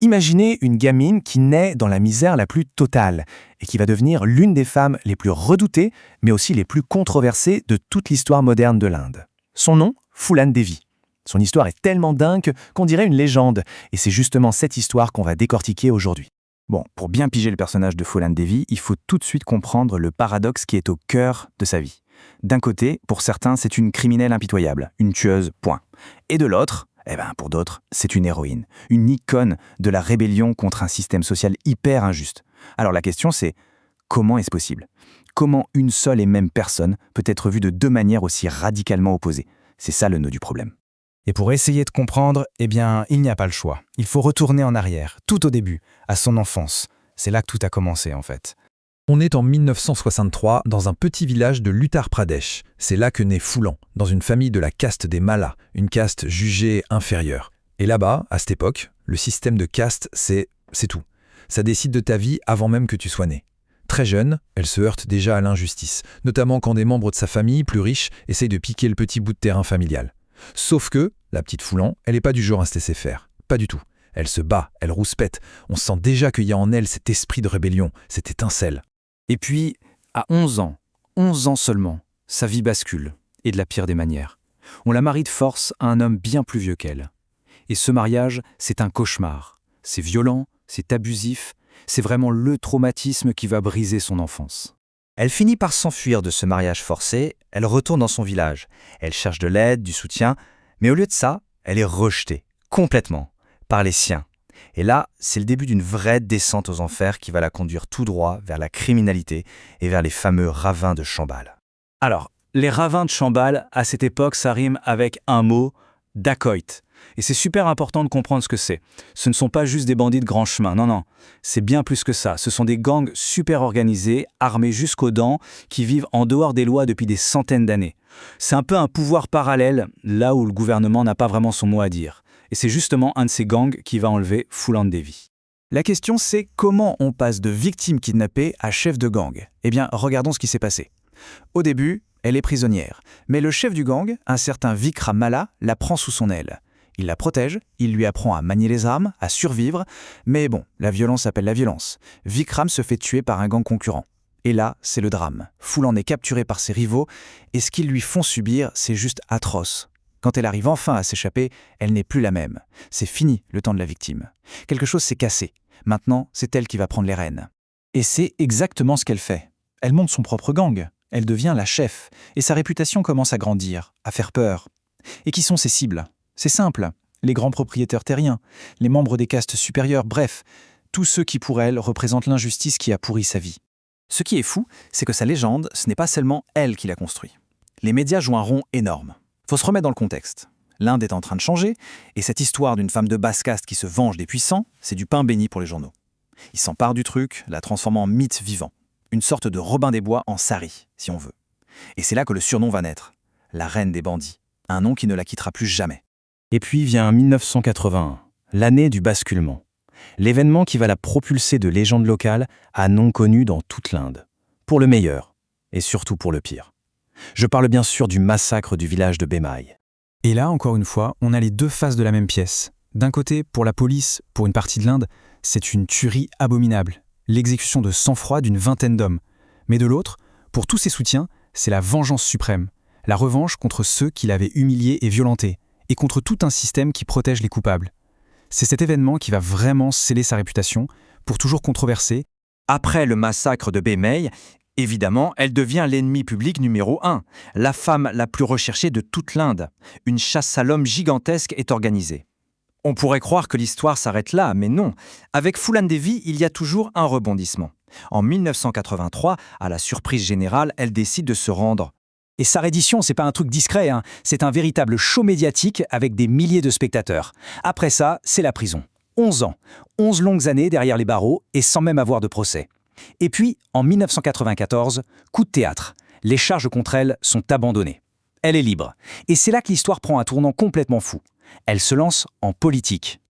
Imaginez une gamine qui naît dans la misère la plus totale et qui va devenir l'une des femmes les plus redoutées, mais aussi les plus controversées de toute l'histoire moderne de l'Inde. Son nom, Phulan Devi. Son histoire est tellement dingue qu'on dirait une légende, et c'est justement cette histoire qu'on va décortiquer aujourd'hui. Bon, pour bien piger le personnage de Phulan Devi, il faut tout de suite comprendre le paradoxe qui est au cœur de sa vie. D'un côté, pour certains, c'est une criminelle impitoyable, une tueuse, point. Et de l'autre, pour d'autres, c'est une héroïne, une icône de la rébellion contre un système social hyper injuste. Alors la question c'est, comment est-ce possible ? Comment une seule et même personne peut être vue de deux manières aussi radicalement opposées ? C'est ça le nœud du problème. Et pour essayer de comprendre, il n'y a pas le choix. Il faut retourner en arrière, tout au début, à son enfance. C'est là que tout a commencé en fait. On est en 1963 dans un petit village de l'Uttar Pradesh. C'est là que naît Phulan, dans une famille de la caste des Mallas, une caste jugée inférieure. Et là-bas, à cette époque, le système de caste, c'est tout. Ça décide de ta vie avant même que tu sois né. Très jeune, elle se heurte déjà à l'injustice, notamment quand des membres de sa famille, plus riches, essayent de piquer le petit bout de terrain familial. Sauf que, la petite Phulan, elle n'est pas du genre à se laisser faire. Pas du tout. Elle se bat, elle rouspète. On sent déjà qu'il y a en elle cet esprit de rébellion, cette étincelle. Et puis, à 11 ans seulement, sa vie bascule, et de la pire des manières. On la marie de force à un homme bien plus vieux qu'elle. Et ce mariage, c'est un cauchemar. C'est violent, c'est abusif, c'est vraiment le traumatisme qui va briser son enfance. Elle finit par s'enfuir de ce mariage forcé, elle retourne dans son village. Elle cherche de l'aide, du soutien, mais au lieu de ça, elle est rejetée, complètement, par les siens. Et là, c'est le début d'une vraie descente aux enfers qui va la conduire tout droit vers la criminalité et vers les fameux ravins de Chambal. Alors, les ravins de Chambal, à cette époque, ça rime avec un mot, dacoit. Et c'est super important de comprendre ce que c'est. Ce ne sont pas juste des bandits de grand chemin, non. C'est bien plus que ça. Ce sont des gangs super organisés, armés jusqu'aux dents, qui vivent en dehors des lois depuis des centaines d'années. C'est un peu un pouvoir parallèle, là où le gouvernement n'a pas vraiment son mot à dire. Et c'est justement un de ces gangs qui va enlever Phulan Devi. La question c'est comment on passe de victime kidnappée à chef de gang ? Regardons ce qui s'est passé. Au début, elle est prisonnière, mais le chef du gang, un certain Vikram Malla, la prend sous son aile. Il la protège, il lui apprend à manier les armes, à survivre, mais bon, la violence appelle la violence. Vikram se fait tuer par un gang concurrent. Et là, c'est le drame. Phulan est capturée par ses rivaux, et ce qu'ils lui font subir, c'est juste atroce. Quand elle arrive enfin à s'échapper, elle n'est plus la même. C'est fini le temps de la victime. Quelque chose s'est cassé. Maintenant, c'est elle qui va prendre les rênes. Et c'est exactement ce qu'elle fait. Elle monte son propre gang. Elle devient la chef. Et sa réputation commence à grandir, à faire peur. Et qui sont ses cibles ? C'est simple. Les grands propriétaires terriens, les membres des castes supérieures, bref, tous ceux qui pour elle représentent l'injustice qui a pourri sa vie. Ce qui est fou, c'est que sa légende, ce n'est pas seulement elle qui l'a construit. Les médias jouent un rôle énorme. Faut se remettre dans le contexte. L'Inde est en train de changer, et cette histoire d'une femme de basse caste qui se venge des puissants, c'est du pain béni pour les journaux. Ils s'emparent du truc, la transformant en mythe vivant. Une sorte de Robin des Bois en sari, si on veut. Et c'est là que le surnom va naître. La reine des bandits. Un nom qui ne la quittera plus jamais. Et puis vient 1981, l'année du basculement. L'événement qui va la propulser de légende locale à nom connu dans toute l'Inde. Pour le meilleur, et surtout pour le pire. Je parle bien sûr du massacre du village de Bemai. Et là, encore une fois, on a les deux faces de la même pièce. D'un côté, pour la police, pour une partie de l'Inde, c'est une tuerie abominable. L'exécution de sang-froid d'une vingtaine d'hommes. Mais de l'autre, pour tous ses soutiens, c'est la vengeance suprême. La revanche contre ceux qui l'avaient humilié et violenté. Et contre tout un système qui protège les coupables. C'est cet événement qui va vraiment sceller sa réputation, pour toujours controversée. Après le massacre de Bemai, évidemment, elle devient l'ennemi public numéro 1, la femme la plus recherchée de toute l'Inde. Une chasse à l'homme gigantesque est organisée. On pourrait croire que l'histoire s'arrête là, mais non. Avec Phulan Devi, il y a toujours un rebondissement. En 1983, à la surprise générale, elle décide de se rendre. Et sa reddition, c'est pas un truc discret, c'est un véritable show médiatique avec des milliers de spectateurs. Après ça, c'est la prison. 11 ans. 11 longues années derrière les barreaux et sans même avoir de procès. Et puis, en 1994, coup de théâtre. Les charges contre elle sont abandonnées. Elle est libre. Et c'est là que l'histoire prend un tournant complètement fou. Elle se lance en politique.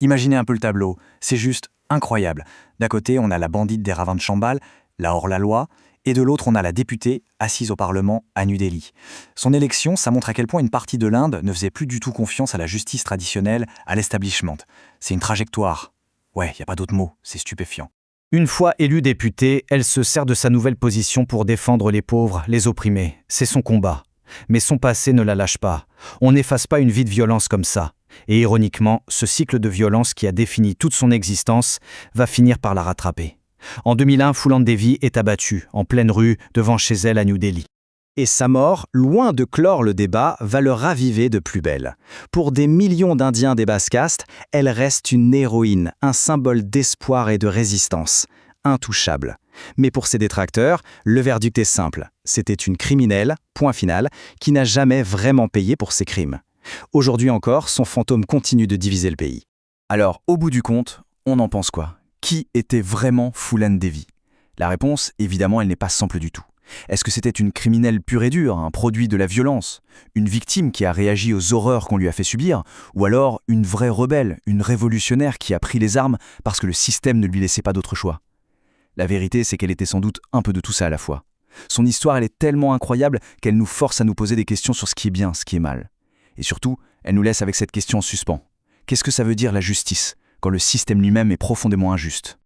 Imaginez un peu le tableau, c'est juste incroyable. D'un côté, on a la bandite des ravins de Chambal, la hors-la-loi, et de l'autre, on a la députée assise au Parlement à New Delhi. Son élection, ça montre à quel point une partie de l'Inde ne faisait plus du tout confiance à la justice traditionnelle, à l'establishment. C'est une trajectoire. Ouais, y a pas d'autre mot, c'est stupéfiant. Une fois élue députée, elle se sert de sa nouvelle position pour défendre les pauvres, les opprimés. C'est son combat. Mais son passé ne la lâche pas. On n'efface pas une vie de violence comme ça. Et ironiquement, ce cycle de violence qui a défini toute son existence va finir par la rattraper. En 2001, Phoolan Devi est abattue, en pleine rue, devant chez elle à New Delhi. Et sa mort, loin de clore le débat, va le raviver de plus belle. Pour des millions d'Indiens des basses castes, elle reste une héroïne, un symbole d'espoir et de résistance, intouchable. Mais pour ses détracteurs, le verdict est simple. C'était une criminelle, point final, qui n'a jamais vraiment payé pour ses crimes. Aujourd'hui encore, son fantôme continue de diviser le pays. Alors, au bout du compte, on en pense quoi? Qui était vraiment Phoolan Devi? La réponse, évidemment, elle n'est pas simple du tout. Est-ce que c'était une criminelle pure et dure, un produit de la violence, une victime qui a réagi aux horreurs qu'on lui a fait subir, ou alors une vraie rebelle, une révolutionnaire qui a pris les armes parce que le système ne lui laissait pas d'autre choix? La vérité, c'est qu'elle était sans doute un peu de tout ça à la fois. Son histoire, elle est tellement incroyable qu'elle nous force à nous poser des questions sur ce qui est bien, ce qui est mal. Et surtout, elle nous laisse avec cette question en suspens. Qu'est-ce que ça veut dire la justice, quand le système lui-même est profondément injuste?